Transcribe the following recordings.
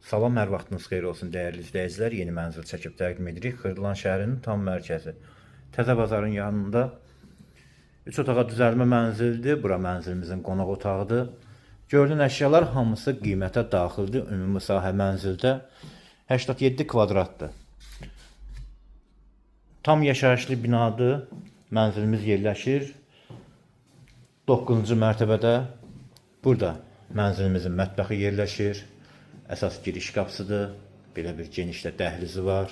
Salam, hər vaxtınız xeyir olsun dəyərli izləyicilər. Yeni mənzil çəkib təqdim edirik. Xırdalan şəhərinin tam mərkəzi. Təzə bazarın yanında 3 otağa düzəlmə mənzildir. Bura mənzilimizin qonaq otağıdır. Gördüyün əşyalar hamısı qiymətə daxildir. Ümumi sahə mənzildə 87 kvadratdır. Tam yaşayışlı binadır. Mənzilimiz yerləşir 9-cu mərtəbədə. Burada mənzilimizin mətbəxi yerləşir. Əsas giriş qapısıdır. Belə bir genişdə dəhlizi var.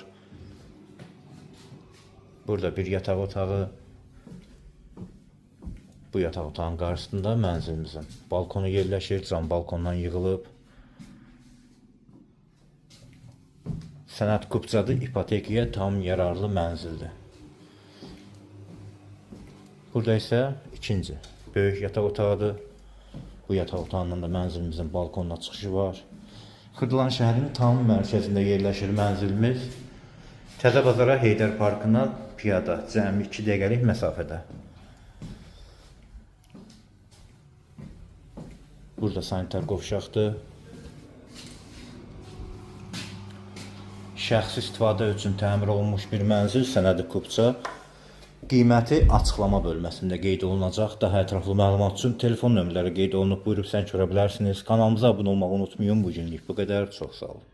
Burada bir yataq otağı. Bu yataq otağının qarşısında mənzilimizin balkonu yerləşir. Cam balkondan yığılıb. Sənəd kupçadır. İpotekaya tam yararlı mənzildir. Burada isə ikinci böyük yataq otağıdır. Bu yataq otağından da mənzilimizin balkonuna çıxışı var. Xırdalan şəhərinin tam mərkəzində yerləşir mənzilimiz. Təzə bazara Heydər Parkına piyada cəmi 2 dəqiqəlik məsafədə. Burada sanitar qovşaqdır. Şəxsi istifadə üçün təmir olunmuş bir mənzil, sənədi kupça. Qiyməti açıqlama bölməsində qeyd olunacaq. Daha ətraflı məlumat üçün telefon nömrələri qeyd olunub. Buyurub sən görə bilərsiniz. Kanalımıza abunə olmağı unutmayın. Bu günlük bu qədər. Çox sağ olun.